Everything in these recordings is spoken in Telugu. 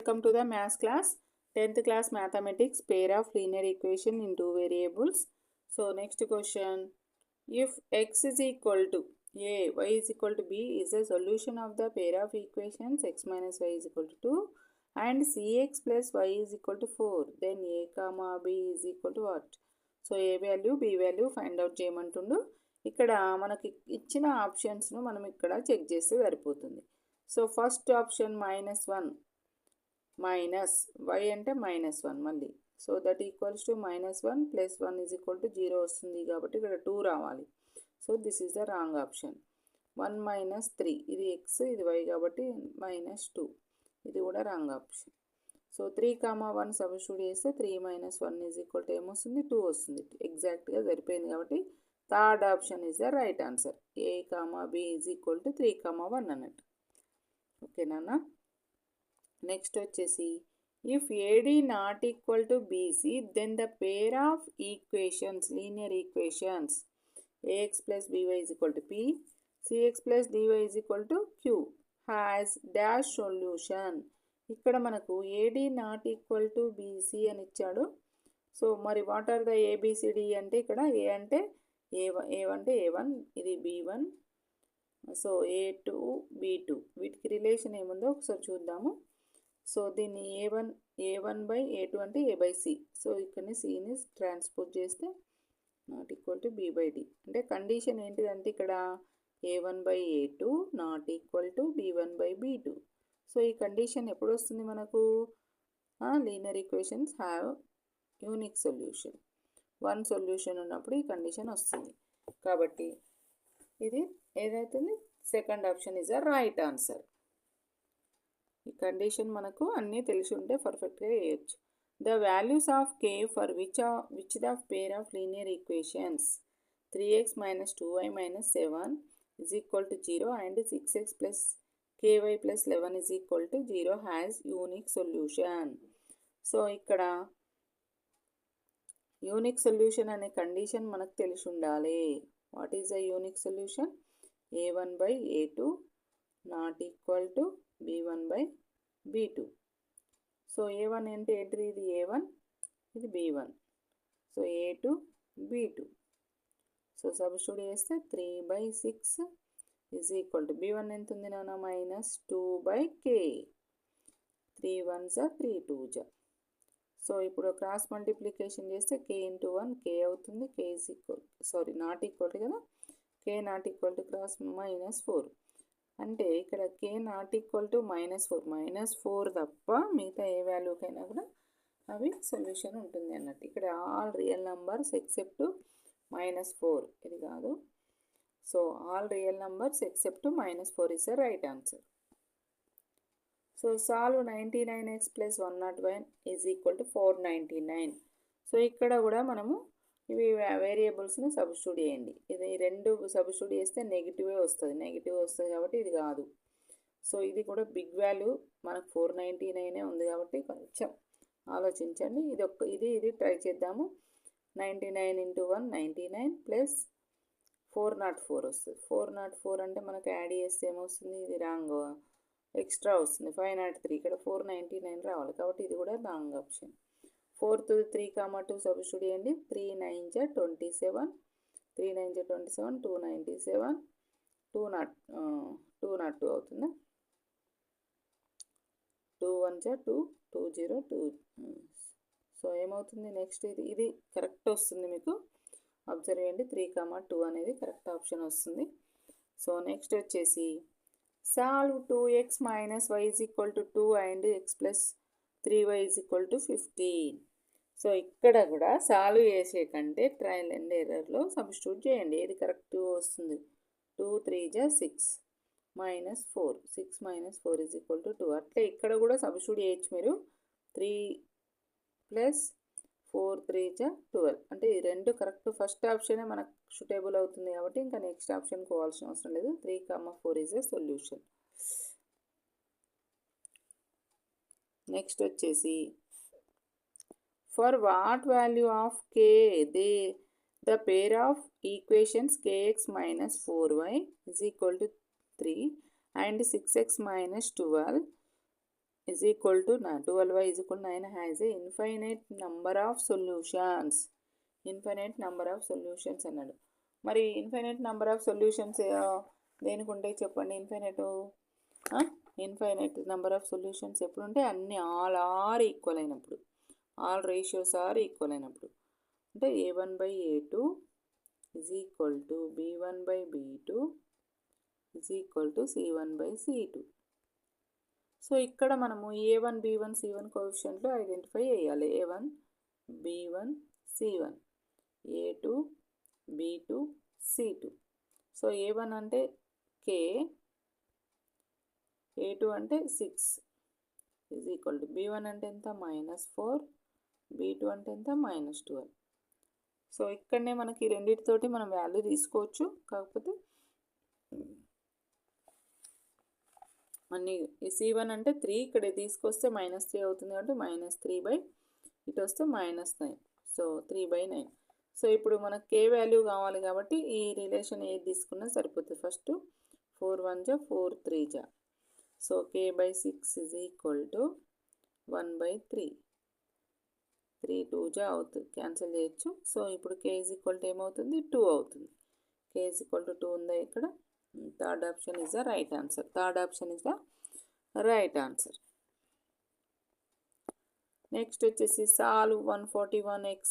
Welcome to the maths class, 10th class mathematics, pair of linear equation in two variables. So next question, if x is equal to a, y is equal to b is the solution of the pair of equations x minus y is equal to 2 and cx plus y is equal to 4, then a comma b is equal to what? So a value, b value find out చేయమంటుండు. ఇక్కడ మనకి ఇచ్చిన ఆప్షన్స్ను మనం ఇక్కడ చెక్ చేస్తే సరిపోతుంది. So first option -1 minus y అంటే -1 మళ్ళీ, so that equals to -1 plus 1 is equal to 0 వస్తుంది కాబట్టి ఇక్కడ 2 రావాలి. So this is the wrong option. 1 - 3 ఇది x ఇది y కాబట్టి -2 ఇది కూడా రాంగ్ ఆప్షన్. సో 3, 1 సబ్స్టిట్యూట్ చేస్తే 3 - 1 ఈజ్ ఈక్వల్ టు ఏమొస్తుంది 2 వస్తుంది. ఎగ్జాక్ట్గా సరిపోయింది కాబట్టి third option is the right answer. a, b is equal to 3, 1 అన్నట్టు. ఓకేనా. నెక్స్ట్ వచ్చేసి if AD not equal to BC then the pair of equations linear equations ax plus by is equal to p, cx plus dy is equal to q has dash solution. ఇక్కడ మనకు AD not equal to BC అని ఇచ్చాడు. సో మరి వాట్ ఆర్ ద ఏబిసిడి అంటే ఇక్కడ ఏ అంటే ఏ అంటే ఏ1, ఇది బి1, సో ఏ2 బి2, వీటికి రిలేషన్ ఏముందో ఒకసారి చూద్దాము. సో దీన్ని a1/a2 అంటే a/c. సో ఇక్కడని సిని ట్రాన్స్పోజ్ చేస్తే నాట్ ఈక్వల్ టు b/d. అంటే కండిషన్ ఏంటిదంటే ఇక్కడ a1/a2 not equal to b1/b2. So ఈ కండిషన్ ఎప్పుడు వస్తుంది మనకు? Linear equations have unique solution. One solution ఉన్నప్పుడు ఈ కండిషన్ వస్తుంది. కాబట్టి ఇది ఏదైతుంది second option is the right answer. ఈ కండిషన్ మనకు అన్నీ తెలిసి ఉంటే పర్ఫెక్ట్గా వేయచ్చు. The values of k for which the pair of linear equations 3x - 2y - 7 is equal to 0 and 6x plus ky plus 11 is equal to 0 has unique solution. So ఇక్కడ యూనిక్ సొల్యూషన్ అనే కండిషన్ మనకు తెలిసి ఉండాలి. What is the unique solution? a1/a2 not equal to b1/b2. So a1 అంటే ఏంటిది? ఇది a1, ఇది b1, so a2 b2. So substitute చేస్తే 3/6 ఈజ్ ఈక్వల్ టు b1 ఎంత ఉంది నాన్న? -2/k. 3 1s 3 2s. సో ఇప్పుడు క్రాస్ మల్టిప్లికేషన్ చేస్తే k × 1 k అవుతుంది. k is equal not equal కదా, k not equal to cross -4 అంటే ఇక్కడ k నాట్ ఈక్వల్ టు -4 తప్ప మిగతా ఏ వాల్యూకైనా కూడా అవి సొల్యూషన్ ఉంటుంది అన్నట్టు. ఇక్కడ ఆల్ రియల్ నంబర్స్ ఎక్సెప్ట్ -4 ఇది కాదు. So all real numbers except -4 is the right answer. So solve 99x + 101 is equal to 499. So ఇక్కడ కూడా మనము ఇవి వేరియబుల్స్ని సబ్స్టిట్యూట్ చేయండి. ఇది రెండు సబ్స్టిట్యూట్ చేస్తే నెగిటివ్ వస్తుంది కాబట్టి ఇది కాదు. సో ఇది కూడా బిగ్ వాల్యూ మనకు 499 ఉంది కాబట్టి కొంచెం ఆలోచించండి. ఇది ట్రై చేద్దాము. 99 × 1 99 ప్లస్ 404 వస్తుంది. 404 అంటే మనకు యాడ్ చేస్తే ఏమొస్తుంది? ఇది రాంగ్, ఎక్స్ట్రా వస్తుంది 503. ఇక్కడ 499 రావాలి కాబట్టి ఇది కూడా రాంగ్ ఆప్షన్. 4 3, 2 సబ్స్టిట్యూట్ చేయండి. 3 9s 27, 3 9s 27, 297, 202 అవుతుందా? 2 1s 2, 202. సో ఏమవుతుంది నెక్స్ట్? ఇది కరెక్ట్ వస్తుంది. మీకు అబ్జర్వ్ చేయండి. 3, 2 అనేది కరెక్ట్ ఆప్షన్ వస్తుంది. సో నెక్స్ట్ వచ్చేసి solve 2x - y is equal to 2 and x + 3y is equal to 15. So ఇక్కడ కూడా సాల్వ్ చేసే కంటే ట్రయల్ అండ్ ఎర్రర్లో సబ్స్టిట్యూట్ చేయండి. ఏది కరెక్ట్ వస్తుంది? 2 3s 6 -4, 6 - 4 ఈజ్ ఈక్వల్ టు 2. అట్లే ఇక్కడ కూడా సబ్స్టిట్యూట్ చేయొచ్చు మీరు. 3 + 4 3s 12 అంటే ఈ రెండు కరెక్ట్. ఫస్ట్ ఆప్షనే మనకు సూటబుల్ అవుతుంది కాబట్టి ఇంకా నెక్స్ట్ ఆప్షన్ పోవాల్సిన అవసరం లేదు. 3, 4 ఈజ్ ఎ సొల్యూషన్. నెక్స్ట్ వచ్చేసి for what value of k the pair of equations kx - 4y is equal to 3 and 6x - 12 is equal to 12y is equal to 9 has a infinite number of solutions. Infinite number of solutions అన్నాడు. మరి ఇన్ఫైనైట్ నెంబర్ ఆఫ్ సొల్యూషన్స్ దేనికి ఉంటాయి చెప్పండి? ఇన్ఫైనైట్ నెంబర్ ఆఫ్ సొల్యూషన్స్ ఎప్పుడు ఉంటే అన్ని ఆల్ ఆర్ ఈక్వల్ అయినప్పుడు, ఆల్ రేషియోస్ ఆర్ ఈక్వల్ అయినప్పుడు. అంటే a1/a2 is equal to b1/b2 is equal to c1/c2. So ఇక్కడ మనము a1 b1 c1 కోఎఫిషియంట్లు ఐడెంటిఫై చేయాలి. a1 b1 c1, a2 b2 c2. So a1 అంటే k, a2 అంటే 6 is equal to b1 అంటే ఎంత -4, b2 అంటే ఎంత -12. సో ఇక్కడనే మనకి రెండింటితోటి మనం వాల్యూ తీసుకోవచ్చు. కాకపోతే అన్ని c1 అంటే 3 ఇక్కడ తీసుకొస్తే -3 అవుతుంది కాబట్టి -3 ఇటు వస్తే -9. సో 3/9. సో ఇప్పుడు మనకు k వాల్యూ కావాలి కాబట్టి ఈ రిలేషన్ ఏది తీసుకున్నా సరిపోతుంది. ఫస్ట్ 4 1 జా 4 3 జా. So k/6 is equal to 1/3. 3 2 జా అవుతుంది, క్యాన్సిల్ చేయొచ్చు. సో ఇప్పుడు k is equal to ఏమవుతుంది? 2 అవుతుంది. k is equal to 2 ఉందా ఇక్కడ? Third option is the right answer. Third option is the right answer. Next వచ్చేసి solve 141x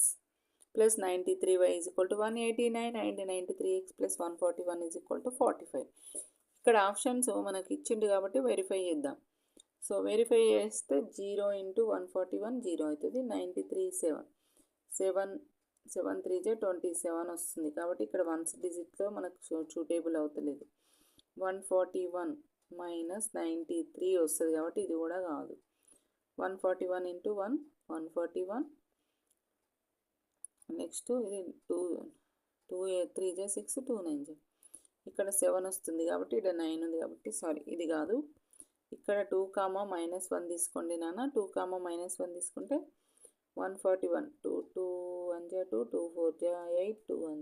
plus 93y is equal to 189 and 93x plus 141 is equal to 45. ఇక్కడ ఆప్షన్స్ మనకి ఇచ్చిండు కాబట్టి వెరిఫై చేద్దాం. సో వెరిఫై చేస్తే 0 × 141 0 అవుతుంది. 93 7 3 27 వస్తుంది. కాబట్టి ఇక్కడ వన్స్ డిజిట్లో మనకు సూటేబుల్ అవుతలేదు. 141 - 93 వస్తుంది కాబట్టి ఇది కూడా కాదు. 141 × 1 141. నెక్స్ట్ ఇది 2 3 6 2 9. ఇక్కడ 7 వస్తుంది కాబట్టి ఇక్కడ 9 ఉంది కాబట్టి సారీ ఇది కాదు. ఇక్కడ 2, -1 తీసుకోండి నాన్న. 2, -1 తీసుకుంటే 141 2 2 1 2 2 4 8 2 1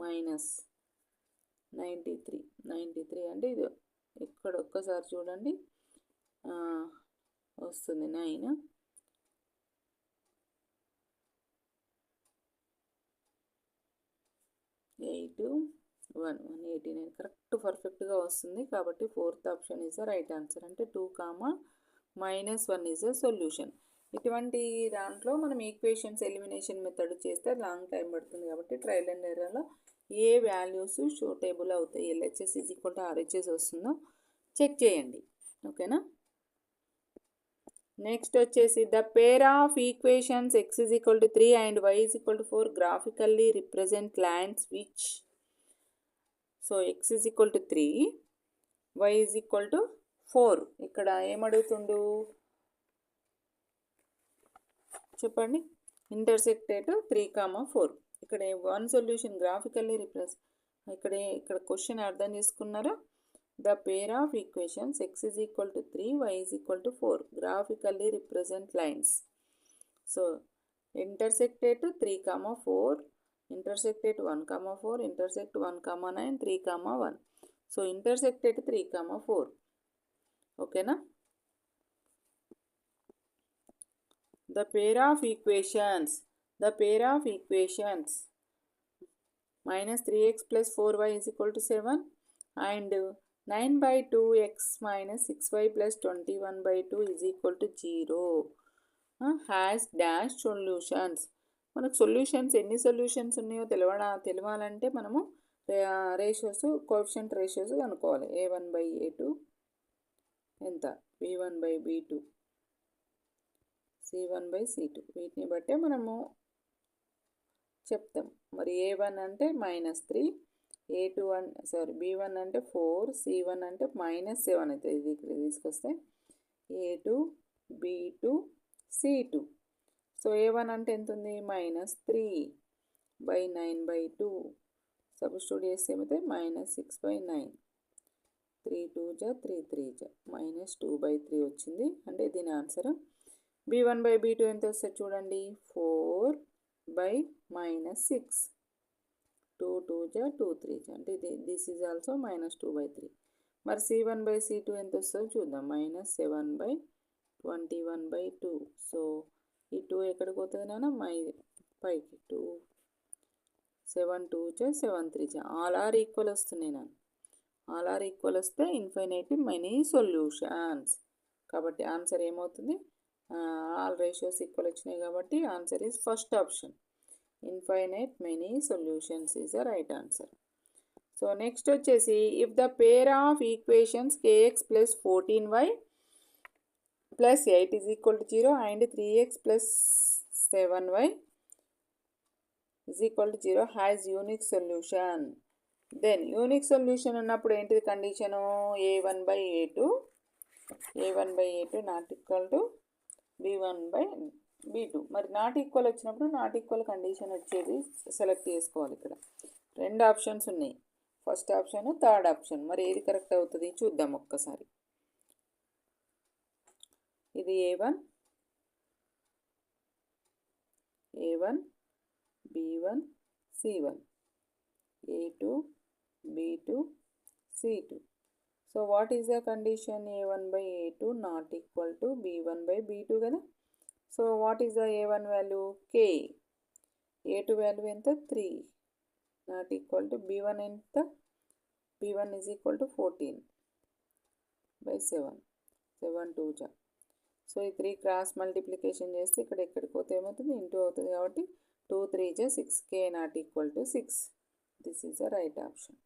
-93 అంటే ఇది ఇక్కడ ఒక్కసారి చూడండి వస్తుంది 9 8 1 189 కరెక్ట్ పర్ఫెక్ట్గా వస్తుంది. కాబట్టి fourth option is the right answer. అంటే 2, -1 ఈజ్ ద సొల్యూషన్. ఇటువంటి దాంట్లో మనం ఈక్వేషన్స్ ఎలిమినేషన్ మెథడ్ చేస్తే లాంగ్ టైం పడుతుంది కాబట్టి ట్రయల్ అండ్ ఎర్రర్లో ఏ వాల్యూస్ సూటేబుల్ అవుతాయి, LHS is equal to RHS వస్తుందో చెక్ చేయండి. ఓకేనా? నెక్స్ట్ వచ్చేసి the pair of equations x is equal to 3 and y is equal to 4 graphically represent lines which. So x is equal to 3, y is equal to 4. ఇక్కడ ఏమడుగుతుండు చెప్పండి? ఇంటర్సెక్టెడ్ 3, 4. ఇక్కడ వన్ సొల్యూషన్ గ్రాఫికల్లీ ఇక్కడ క్వశ్చన్ అర్థం చేసుకున్నారా? The pair of equations x is equal to 3, y is equal to 4 graphically represent lines. So intersected 3, 4, intersected 1, 4, intersect 1, 9, 3, 1. So intersected 3, 4. Okay na? The pair of equations -3x plus 4y is equal to 7 and 9/2x minus 6y plus 21/2 is equal to 0 has dash solutions. మనకు సొల్యూషన్స్ ఎన్ని సొల్యూషన్స్ ఉన్నాయో తెలవాలంటే మనము రేషియోస్ కోఎఫిషియంట్ రేషియోస్ కనుక్కోవాలి. a1/a2 ఎంత, b1/b2 c1/c2 వీటిని బట్టే మనము చెప్తాం. మరి a1 అంటే -3, b1 అంటే 4, c1 అంటే -7 అవుతుంది. ఇది ఇక్కడ తీసుకొస్తే a2 b2 c2. So a1 అంటే ఎంత ఉంది? -3/9/2. సబ్స్టిట్యూట్ చేస్తే ఏమైతే -6/9. 3 2 3 3 -2/3 వచ్చింది. అంటే దీని ఆన్సర్. b1/b2 ఎంత వస్తుంది చూడండి? 4/-6. 2 2 2 3 అంటే దిస్ ఈజ్ ఆల్సో -2/3. మరి c1/c2 ఎంత వస్తుందో చూద్దాం. -7/2. 21/2. సో ఈ 2 ఎక్కడికి పోతుంది నాన్న పైకి 2 7 2 7 3 ఆల్ ఆర్ ఈక్వల్ వస్తున్నాయి నాన్న. ఆల్ ఆర్ ఈక్వల్ వస్తే ఇన్ఫైనైట్ మెనీ సొల్యూషన్స్. కాబట్టి ఆన్సర్ ఏమవుతుంది? ఆల్ రేషియోస్ ఈక్వల్ వచ్చినాయి కాబట్టి answer is first option. Infinite many solutions is the right answer. So next వచ్చేసి if the pair of equations kx plus 14y plus 8 is equal to 0 and 3x plus 7y is equal to 0 has unique solution. Then unique solution ఉన్నప్పుడు ఏంటిది condition? a1/a2 not equal to b1/b2. మరి నాట్ ఈక్వల్ వచ్చినప్పుడు నాట్ ఈక్వల్ కండిషన్ వచ్చేది సెలెక్ట్ చేసుకోవాలి. ఇక్కడ 2 ఆప్షన్స్ ఉన్నాయి, ఫస్ట్ ఆప్షన్ థర్డ్ ఆప్షన్. మరి ఏది కరెక్ట్ అవుతుంది చూద్దాం ఒక్కసారి. ఇది a1 b1 c1 a2 b2 c2. So what is the condition? a1/a2 not equal to b1/b2 కదా. So what is the a1 value? k. a2 value ఎంత? 3 నాట్ ఈక్వల్ టు b1 ఎంత? b1 ఈజ్ ఈక్వల్ టు 14/7 7 2 జా. సో ఈ 3 క్రాస్ మల్టిప్లికేషన్ చేస్తే ఇక్కడ ఎక్కడికి పోతే ఏమవుతుంది? ఇంటూ అవుతుంది కాబట్టి 2 3 6 k not equal to 6. This is the right option.